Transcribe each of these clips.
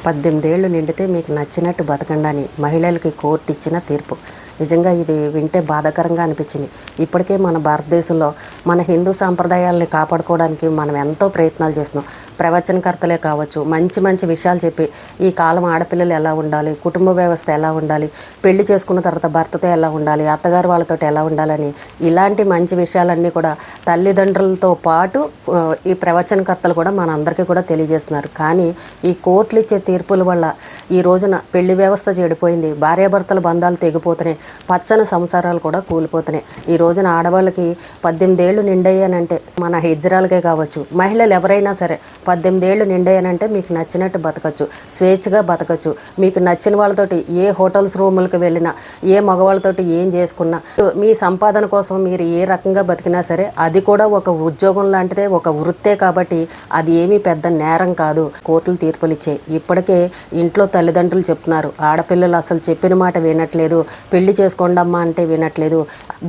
18 ఏళ్ళు నిండితే మీకు నచ్చినట్టు బతకండి అని మహిళలకి కోర్టు ఇచ్చిన తీర్పు. నిజంగా ఇది వింటే బాధాకరంగా అనిపించింది. ఇప్పటికే మన భారతదేశంలో మన హిందూ సాంప్రదాయాలని కాపాడుకోవడానికి మనం ఎంతో ప్రయత్నాలు చేస్తున్నాం. ప్రవచనకర్తలే కావచ్చు, మంచి మంచి విషయాలు చెప్పి ఈ కాలం ఆడపిల్లలు ఎలా ఉండాలి, కుటుంబ వ్యవస్థ ఎలా ఉండాలి, పెళ్లి చేసుకున్న తర్వాత భర్తతో ఎలా ఉండాలి, అత్తగారు వాళ్ళతో ఎలా ఉండాలని ఇలాంటి మంచి విషయాలన్నీ కూడా తల్లిదండ్రులతో పాటు ఈ ప్రవచనకర్తలు కూడా మన అందరికీ కూడా తెలియజేస్తున్నారు. కానీ ఈ కోర్టులు ఇచ్చే తీర్పుల వల్ల ఈ రోజున పెళ్లి వ్యవస్థ చెడిపోయింది, భార్యాభర్తల బంధాలు తెగిపోతున్నాయి, పచ్చని సంసారాలు కూడా కూలిపోతున్నాయి. ఈ రోజున ఆడవాళ్ళకి 18 ఏళ్ళు నిండయ్యానంటే, మన హిజ్రాలకే కావచ్చు, మహిళలు ఎవరైనా సరే 18 ఏళ్ళు నిండయ్యానంటే మీకు నచ్చినట్టు బతకచ్చు, స్వేచ్ఛగా బతకచ్చు. మీకు నచ్చిన వాళ్ళతోటి ఏ హోటల్స్ రూములకు వెళ్ళినా, ఏ మగవాళ్ళతోటి ఏం చేసుకున్నా, మీ సంపాదన కోసం మీరు ఏ రకంగా బతికినా సరే అది కూడా ఒక ఉద్యోగం లాంటిదే, ఒక వృత్తే. కాబట్టి అది ఏమీ పెద్ద నేరం కాదు. కోర్టులు తీర్పులు ఇచ్చాయి. ఇప్పటికే ఇంట్లో తల్లిదండ్రులు చెప్తున్నారు, ఆడపిల్లలు అసలు చెప్పిన మాట వినట్లేదు, పెళ్లి చేసుకోండమ్మా అంటే వినట్లేదు,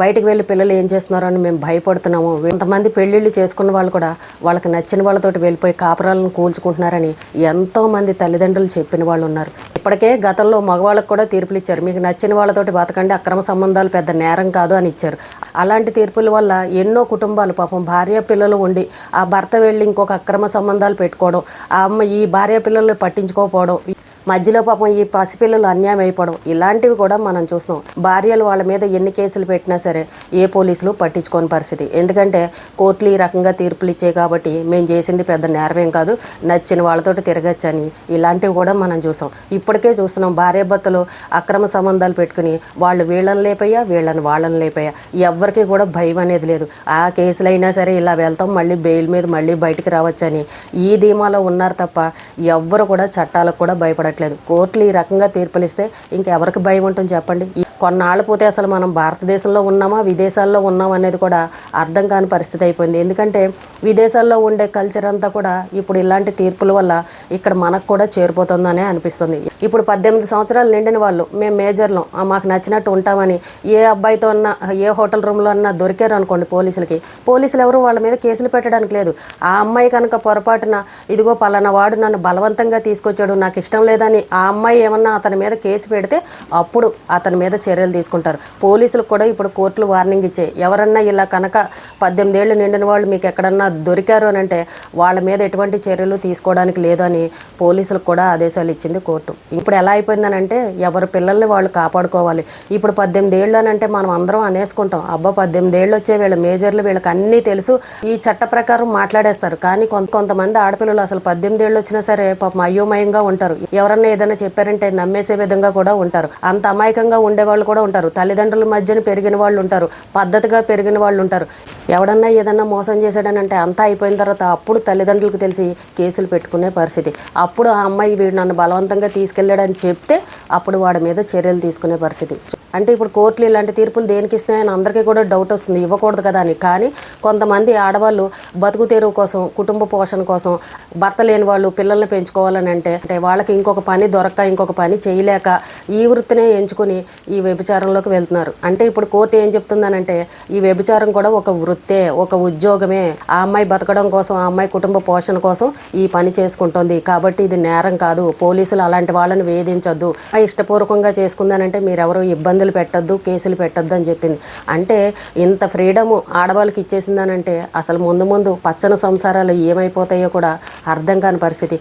బయటకు వెళ్ళి పిల్లలు ఏం చేస్తున్నారో అని మేము భయపడుతున్నాము. కొంతమంది పెళ్లిళ్ళు చేసుకున్న వాళ్ళు కూడా వాళ్ళకి నచ్చిన వాళ్ళతోటి వెళ్ళిపోయి కాపురాలను కూల్చుకుంటున్నారని ఎంతోమంది తల్లిదండ్రులు చెప్పిన వాళ్ళు ఉన్నారు. ఇప్పటికే గతంలో మగవాళ్ళకు కూడా తీర్పులు ఇచ్చారు, మీకు నచ్చిన వాళ్ళతోటి బతకండి, అక్రమ సంబంధాలు పెద్ద నేరం కాదు అని ఇచ్చారు. అలాంటి తీర్పుల వల్ల ఎన్నో కుటుంబాలు పాపం భార్య పిల్లలు ఉండి ఆ భర్త వెళ్ళి ఇంకొక అక్రమ సంబంధాలు పెట్టుకోవడం, ఆ అమ్మ ఈ భార్య పిల్లల్ని పట్టించుకోకపోవడం, మధ్యలో పాపం ఈ పసిపిల్లలు అన్యాయం అయిపోవడం, ఇలాంటివి కూడా మనం చూస్తున్నాం. భార్యలు వాళ్ళ మీద ఎన్ని కేసులు పెట్టినా సరే ఏ పోలీసులు పట్టించుకోని పరిస్థితి. ఎందుకంటే కోర్టులు ఈ రకంగా తీర్పులు ఇచ్చాయి కాబట్టి మేము చేసింది పెద్ద నేరమేం కాదు, నచ్చిన వాళ్ళతోటి తిరగచ్చని ఇలాంటివి కూడా మనం చూసాం. ఇప్పటికే చూస్తున్నాం, భార్యాభర్తలు అక్రమ సంబంధాలు పెట్టుకుని వాళ్ళు వీళ్ళని లేపయ్యా, వీళ్ళని వాళ్ళని లేపయ్యా, ఎవ్వరికి కూడా భయం అనేది లేదు. ఆ కేసులైనా సరే ఇలా వెళ్తాం, మళ్ళీ బెయిల్ మీద మళ్ళీ బయటికి రావచ్చని ఈ ధీమాలో ఉన్నారు తప్ప ఎవ్వరు కూడా చట్టాలకు కూడా భయపడట్లేదు. కోర్టులు ఈ రకంగా తీర్పులు ఇస్తే ఇంకెవరికి భయం ఉంటుంది చెప్పండి. కొన్నాళ్ళు పోతే అసలు మనం భారతదేశంలో ఉన్నామా విదేశాల్లో ఉన్నామా అనేది కూడా అర్థం కాని పరిస్థితి అయిపోయింది. ఎందుకంటే విదేశాల్లో ఉండే కల్చర్ అంతా కూడా ఇప్పుడు ఇలాంటి తీర్పుల వల్ల ఇక్కడ మనకు కూడా చేరిపోతుందనే అనిపిస్తుంది. ఇప్పుడు 18 సంవత్సరాలు నిండిన వాళ్ళు మేము మేజర్లో మాకు నచ్చినట్టు ఉంటామని ఏ అబ్బాయితో అన్నా ఏ హోటల్ రూమ్లో అన్నా దొరికారు అనుకోండి పోలీసులు ఎవరు వాళ్ళ మీద కేసులు పెట్టడానికి లేదు. ఆ అమ్మాయి కనుక పొరపాటున ఇదిగో పలానా వాడు నన్ను బలవంతంగా తీసుకొచ్చాడు, నాకు ఇష్టం లేదని ఆ అమ్మాయి ఏమన్నా అతని మీద కేసు పెడితే అప్పుడు అతని మీద చర్యలు తీసుకుంటారు. పోలీసులకు కూడా ఇప్పుడు కోర్టులు వార్నింగ్ ఇచ్చాయి, ఎవరన్నా ఇలా కనుక 18 ఏళ్ళు నిండిన వాళ్ళు మీకు ఎక్కడన్నా దొరికారు అని అంటే వాళ్ళ మీద ఎటువంటి చర్యలు తీసుకోవడానికి లేదని పోలీసులకు కూడా ఆదేశాలు ఇచ్చింది కోర్టు. ఇప్పుడు ఎలా అయిపోయిందని అంటే ఎవరి పిల్లల్ని వాళ్ళు కాపాడుకోవాలి. ఇప్పుడు 18 ఏళ్ళు అని అంటే మనం అందరం అనేసుకుంటాం, అబ్బా 18 ఏళ్ళు వచ్చే వీళ్ళ మేజర్లు, వీళ్ళకి అన్నీ తెలుసు, ఈ చట్ట ప్రకారం మాట్లాడేస్తారు. కానీ కొంతమంది ఆడపిల్లలు అసలు 18 ఏళ్ళు వచ్చినా సరే పాపం అయోమయంగా ఉంటారు. ఎవరన్నా ఏదైనా చెప్పారంటే నమ్మేసే విధంగా కూడా ఉంటారు. అంత అమాయకంగా ఉండేవాళ్ళు కూడా ఉంటారు. తల్లిదండ్రుల మధ్యన పెరిగిన వాళ్ళు ఉంటారు, పద్ధతిగా పెరిగిన వాళ్ళు ఉంటారు. ఎవడన్నా ఏదన్నా మోసం చేశాడనంటే అంతా అయిపోయిన తర్వాత అప్పుడు తల్లిదండ్రులకు తెలిసి కేసులు పెట్టుకునే పరిస్థితి. అప్పుడు ఆ అమ్మాయి వీడు నన్ను బలవంతంగా తీసుకెళ్ళాడని చెప్తే అప్పుడు వాడి మీద చర్యలు తీసుకునే పరిస్థితి. అంటే ఇప్పుడు కోర్టులు ఇలాంటి తీర్పులు దేనికి ఇస్తున్నాయని అందరికీ కూడా డౌట్ వస్తుంది, ఇవ్వకూడదు కదా అని. కానీ కొంతమంది ఆడవాళ్ళు బతుకు తెరువు కోసం, కుటుంబ పోషణ కోసం, భర్త లేని వాళ్ళు పిల్లల్ని పెంచుకోవాలని అంటే వాళ్ళకి ఇంకొక పని దొరక్క, ఇంకొక పని చేయలేక ఈ వృత్తినే ఎంచుకుని ఈ వ్యభిచారంలోకి వెళ్తున్నారు. అంటే ఇప్పుడు కోర్టు ఏం చెప్తుందనంటే ఈ వ్యభిచారం కూడా ఒక వృత్తే, ఒక ఉద్యోగమే. ఆ అమ్మాయి బతకడం కోసం, ఆ అమ్మాయి కుటుంబ పోషణ కోసం ఈ పని చేసుకుంటుంది కాబట్టి ఇది నేరం కాదు, పోలీసులు అలాంటి వాళ్ళని వేధించొద్దు, ఇష్టపూర్వకంగా చేసుకుందానంటే మీరెవరూ ఇబ్బందులు పెట్టద్దు, కేసులు పెట్టద్దు అని చెప్పింది. అంటే ఇంత ఫ్రీడమ్ ఆడవాళ్ళకి ఇచ్చేసిందనంటే అసలు ముందు పచ్చని సంసారాలు ఏమైపోతాయో కూడా అర్థం కాని పరిస్థితి.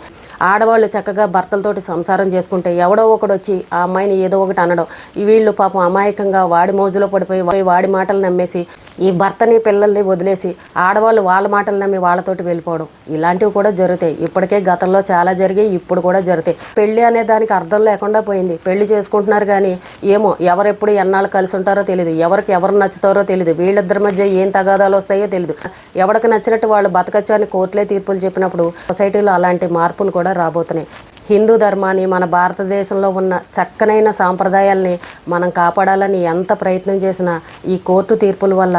ఆడవాళ్ళు చక్కగా భర్తలతోటి సంసారం చేసుకుంటే ఎవడో ఒకడు వచ్చి ఆ అమ్మాయిని ఏదో ఒకటి అనడం, వీళ్ళు పాపం అమాయకంగా వాడి మోజులో పడిపోయి వాడి మాటలు నమ్మేసి ఈ భర్తని పిల్లల్ని వదిలేసి ఆడవాళ్ళు వాళ్ళ మాటలు నమ్మి వాళ్ళతోటి వెళ్ళిపోవడం, ఇలాంటివి కూడా జరుగుతాయి. ఇప్పటికే గతంలో చాలా జరిగాయి, ఇప్పుడు కూడా జరుగుతాయి. పెళ్లి అనే దానికి అర్థం లేకుండా పోయింది. పెళ్లి చేసుకుంటున్నారు కానీ ఏమో ఎవరెప్పుడు ఎన్నాళ్ళు కలిసి ఉంటారో తెలియదు, ఎవరికి ఎవరు నచ్చుతారో తెలియదు, వీళ్ళిద్దరి మధ్య ఏం తగాదాలు వస్తాయో తెలియదు. ఎవరికి నచ్చినట్టు వాళ్ళు బతకచ్చు అని కోర్టులే తీర్పులు చెప్పినప్పుడు సొసైటీలో అలాంటి మార్పులు కూడా రాబోతున్నాయి. హిందూ ధర్మాన్ని, మన భారతదేశంలో ఉన్న చక్కనైన సాంప్రదాయాల్ని మనం కాపాడాలని ఎంత ప్రయత్నం చేసినా ఈ కోర్టు తీర్పుల వల్ల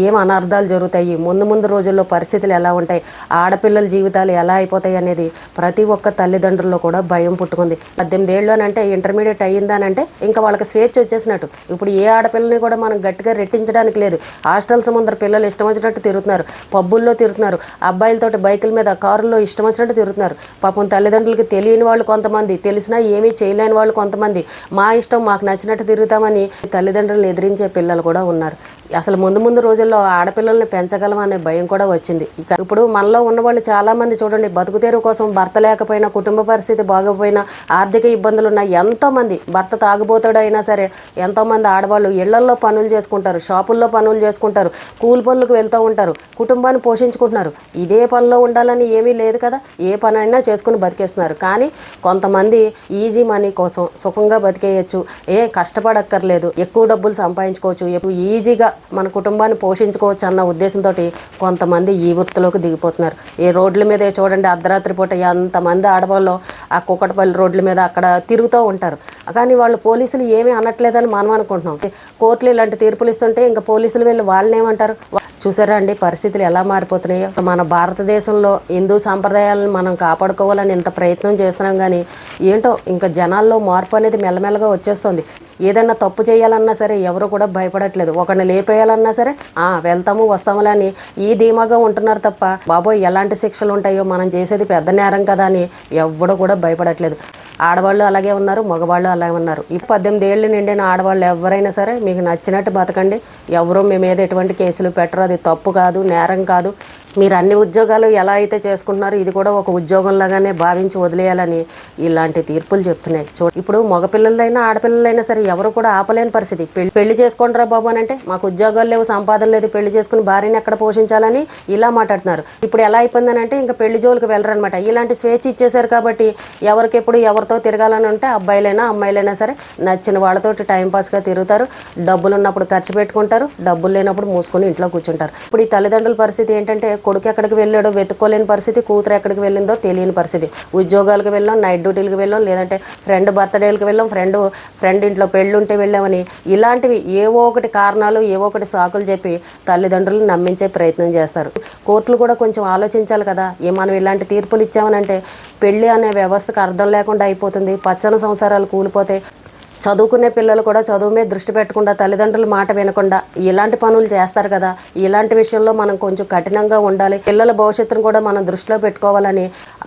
ఏం అనర్థాలు జరుగుతాయి, ముందు రోజుల్లో పరిస్థితులు ఎలా ఉంటాయి, ఆడపిల్లల జీవితాలు ఎలా అయిపోతాయి అనేది ప్రతి ఒక్క తల్లిదండ్రుల్లో కూడా భయం పుట్టుకుంది. 18 ఏళ్ళు అని అంటే ఇంటర్మీడియట్ అయ్యిందానంటే ఇంకా వాళ్ళకి స్వేచ్ఛ వచ్చేసినట్టు. ఇప్పుడు ఏ ఆడపిల్లని కూడా మనం గట్టిగా రెట్టించడానికి లేదు. హాస్టల్స్ ముందర పిల్లలు ఇష్టం వచ్చినట్టు తిరుగుతున్నారు, పబ్బుల్లో తిరుగుతున్నారు, అబ్బాయిలతోటి బైకుల మీద కారుల్లో ఇష్టం వచ్చినట్టు తిరుగుతున్నారు. పాపం తల్లిదండ్రులకి తెలియని వాళ్ళు కొంతమంది, తెలిసినా ఏమీ చేయలేని వాళ్ళు కొంతమంది, మా ఇష్టం మాకు నచ్చినట్టు తిరుగుతామని తల్లిదండ్రులను ఎదిరించే పిల్లలు కూడా ఉన్నారు. అసలు ముందు రోజుల్లో ఆడపిల్లల్ని పెంచగలం అనే భయం కూడా వచ్చింది. ఇక ఇప్పుడు మనలో ఉన్నవాళ్ళు చాలామంది చూడండి, బతుకుతెరువు కోసం భర్త లేకపోయినా, కుటుంబ పరిస్థితి బాగోపోయినా, ఆర్థిక ఇబ్బందులున్న ఎంతోమంది, భర్త తాగుబోతాడైనా సరే ఎంతోమంది ఆడవాళ్ళు ఇళ్లల్లో పనులు చేసుకుంటారు, షాపుల్లో పనులు చేసుకుంటారు, కూలి పనులకు వెళ్తూ ఉంటారు, కుటుంబాన్ని పోషించుకుంటున్నారు. ఇదే పనిలో ఉండాలని ఏమీ లేదు కదా, ఏ పనైనా చేసుకుని బతికేస్తున్నారు. కానీ కొంతమంది ఈజీ మనీ కోసం సుఖంగా బతికేయచ్చు, కష్టపడక్కర్లేదు, ఎక్కువ డబ్బులు సంపాదించుకోవచ్చు, ఈజీగా మన కుటుంబాన్ని పోషించుకోవచ్చు అన్న ఉద్దేశంతో కొంతమంది ఈ వృత్తిలోకి దిగిపోతున్నారు. ఈ రోడ్ల మీద చూడండి, అర్ధరాత్రి పూట ఎంతమంది ఆడవాళ్ళు ఆ కుకటపల్లి రోడ్ల మీద అక్కడ తిరుగుతూ ఉంటారు. కానీ వాళ్ళు పోలీసులు ఏమీ అనట్లేదని మనం అనుకుంటున్నాం. కోర్టులు ఇలాంటి తీర్పులు ఇస్తుంటే ఇంకా పోలీసులు వెళ్ళి వాళ్ళని ఏమంటారు? చూసారా అండి పరిస్థితులు ఎలా మారిపోతున్నాయో. మన భారతదేశంలో హిందూ సాంప్రదాయాలను మనం కాపాడుకోవాలని ఇంత ప్రయత్నం చేస్తున్నాం, కానీ ఏంటో ఇంకా జనాల్లో మార్పు అనేది మెల్లమెల్లగా వచ్చేస్తుంది. ఏదైనా తప్పు చేయాలన్నా సరే ఎవరు కూడా భయపడట్లేదు. ఒకరిని లేపేయాలన్నా సరే వెళ్తాము వస్తాములే అని ఈ ధీమాగా ఉంటున్నారు తప్ప, బాబోయ్ ఎలాంటి శిక్షలు ఉంటాయో, మనం చేసేది పెద్ద నేరం కదా అని ఎవడు కూడా భయపడట్లేదు. ఆడవాళ్ళు అలాగే ఉన్నారు, మగవాళ్ళు అలాగే ఉన్నారు. ఈ 18 ఏళ్ళు నిండిన ఆడవాళ్ళు ఎవరైనా సరే మీకు నచ్చినట్టు బతకండి, ఎవరు మీ మీద ఎటువంటి కేసులు పెట్టరు, అది తప్పు కాదు, నేరం కాదు. మీరు అన్ని ఉద్యోగాలు ఎలా అయితే చేసుకుంటున్నారో ఇది కూడా ఒక ఉద్యోగంలాగానే భావించి వదిలేయాలని ఇలాంటి తీర్పులు చెప్తున్నాయి. ఇప్పుడు మగపిల్లలైనా ఆడపిల్లలైనా సరే ఎవరు కూడా ఆపలేని పరిస్థితి. పెళ్లి చేసుకోండిరా బాబు అని అంటే, మాకు ఉద్యోగాలు లేవు, సంపాదన లేదు, పెళ్లి చేసుకుని భార్యని ఎక్కడ పోషించాలని ఇలా మాట్లాడుతున్నారు. ఇప్పుడు ఎలా అయిపోయిందని అంటే ఇంకా పెళ్లి జోలికి వెళ్ళరనమాట. ఇలాంటి స్వేచ్ఛ ఇచ్చేశారు కాబట్టి ఎవరికెప్పుడు ఎవరితో తిరగాలని ఉంటే అబ్బాయిలైనా అమ్మాయిలైనా సరే నచ్చిన వాళ్ళతోటి టైంపాస్గా తిరుగుతారు, డబ్బులు ఉన్నప్పుడు ఖర్చు పెట్టుకుంటారు, డబ్బులు లేనప్పుడు మూసుకొని ఇంట్లో కూర్చుంటారు. ఇప్పుడు ఈ తల్లిదండ్రుల పరిస్థితి ఏంటంటే, కొడుకు ఎక్కడికి వెళ్ళాడో వెతుక్కోలేని పరిస్థితి, కూతురు ఎక్కడికి వెళ్ళిందో తెలియని పరిస్థితి. ఉద్యోగాలకు వెళ్ళాం, నైట్ డ్యూటీలకు వెళ్ళాం, లేదంటే ఫ్రెండ్ బర్త్డేలకు వెళ్ళాం, ఫ్రెండ్ ఇంట్లో పెళ్ళి ఉంటే వెళ్ళామని ఇలాంటివి ఏవో ఒకటి కారణాలు, ఏవో ఒకటి సాకులు చెప్పి తల్లిదండ్రులు నమ్మించే ప్రయత్నం చేస్తారు. కోర్టులు కూడా కొంచెం ఆలోచించాలి కదా. మనం ఇలాంటి తీర్పులు ఇచ్చామనంటే పెళ్ళి అనే వ్యవస్థకు అర్థం లేకుండా అయిపోతుంది, పచ్చని సంసారాలు కూలిపోతాయి. చదువుకునే పిల్లలు కూడా చదువు మీద దృష్టి పెట్టకుండా, తల్లిదండ్రుల మాట వినకుండా ఇలాంటి పనులు చేస్తారు కదా. ఇలాంటి విషయంలో మనం కొంచెం కఠినంగా ఉండాలి. పిల్లల భవిష్యత్తును కూడా మనం దృష్టిలో పెట్టుకోవాలని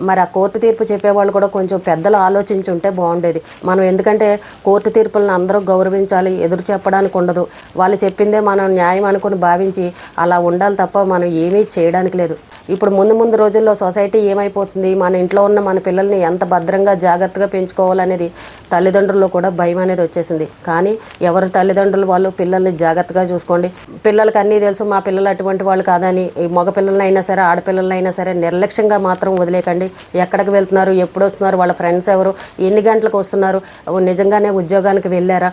మరి ఆ కోర్టు తీర్పు చెప్పేవాళ్ళు కూడా కొంచెం పెద్దలు ఆలోచించుంటే బాగుండేది. మనం ఎందుకంటే కోర్టు తీర్పులను అందరూ గౌరవించాలి, ఎదురు చెప్పడానికి ఉండదు. వాళ్ళు చెప్పిందే మనం న్యాయం అనుకుని భావించి అలా ఉండాలి తప్ప మనం ఏమీ చేయడానికి లేదు. ఇప్పుడు ముందు రోజుల్లో సొసైటీ ఏమైపోతుంది, మన ఇంట్లో ఉన్న మన పిల్లల్ని ఎంత భద్రంగా జాగ్రత్తగా పెంచుకోవాలనేది తల్లిదండ్రుల్లో కూడా భయం అనేది వచ్చేసింది. కానీ ఎవరి తల్లిదండ్రులు వాళ్ళు పిల్లల్ని జాగ్రత్తగా చూసుకోండి. పిల్లలకి అన్నీ తెలుసు, మా పిల్లలు అటువంటి వాళ్ళు కాదని మగ పిల్లలైనా సరే ఆడపిల్లలైనా సరే నిర్లక్ష్యంగా మాత్రం వదిలేకండి. ఎక్కడికి వెళ్తున్నారు, ఎప్పుడు వస్తున్నారు, వాళ్ళ ఫ్రెండ్స్ ఎవరు, ఎన్ని గంటలకు వస్తున్నారు, నిజంగానే ఉద్యోగానికి వెళ్ళారా,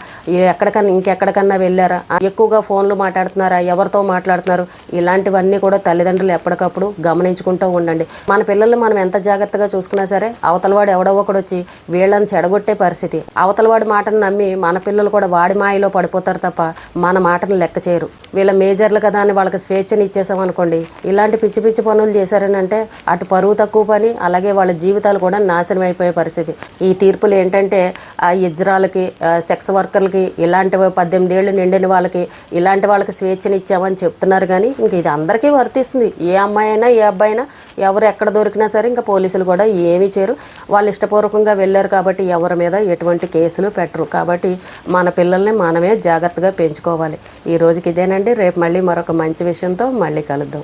ఇంకెక్కడికన్నా వెళ్ళారా, ఎక్కువగా ఫోన్లు మాట్లాడుతున్నారా, ఎవరితో మాట్లాడుతున్నారు, ఇలాంటివన్నీ కూడా తల్లిదండ్రులు ఎప్పటికప్పుడు గమనించుకుంటూ ఉండండి. మన పిల్లల్ని మనం ఎంత జాగ్రత్తగా చూసుకున్నా సరే అవతలవాడు ఎవడో ఒకడు వచ్చి వీళ్ళని చెడగొట్టే పరిస్థితి. అవతలవాడి మాటను నమ్మి మన పిల్లలు కూడా వాడి మాయలో పడిపోతారు తప్ప మన మాటను లెక్క చేయరు. వీళ్ళ మేజర్లు కదా అని వాళ్ళకి స్వేచ్ఛని ఇచ్చేసామనుకోండి, ఇలాంటి పిచ్చి పనులు చేశారని అంటే అటు పరువు తక్కువ పని, అలాగే వాళ్ళ జీవితాలు కూడా నాశనం అయిపోయే పరిస్థితి. ఈ తీర్పులు ఏంటంటే ఆ ఇజ్రాలకి, సెక్స్ వర్కర్లకి, ఇలాంటి 18 ఏళ్ళు నిండిన వాళ్ళకి, ఇలాంటి వాళ్ళకి స్వేచ్ఛని ఇచ్చామని చెప్తున్నారు. కానీ ఇంక ఇది అందరికీ వర్తిస్తుంది. ఏ అమ్మాయి అయినా ఏ అబ్బాయి అయినా ఎవరు ఎక్కడ దొరికినా సరే ఇంకా పోలీసులు కూడా ఏమీ చేయరు. వాళ్ళు ఇష్టపూర్వకంగా వెళ్ళారు కాబట్టి ఎవరి మీద ఎటువంటి కేసులు పెట్టరు. కాబట్టి మన పిల్లల్ని మనమే జాగ్రత్తగా పెంచుకోవాలి. ఈ రోజుకి ఇదేనండి. రేపు మళ్ళీ మరొక మంచి విషయంతో మళ్ళీ కలుద్దాం.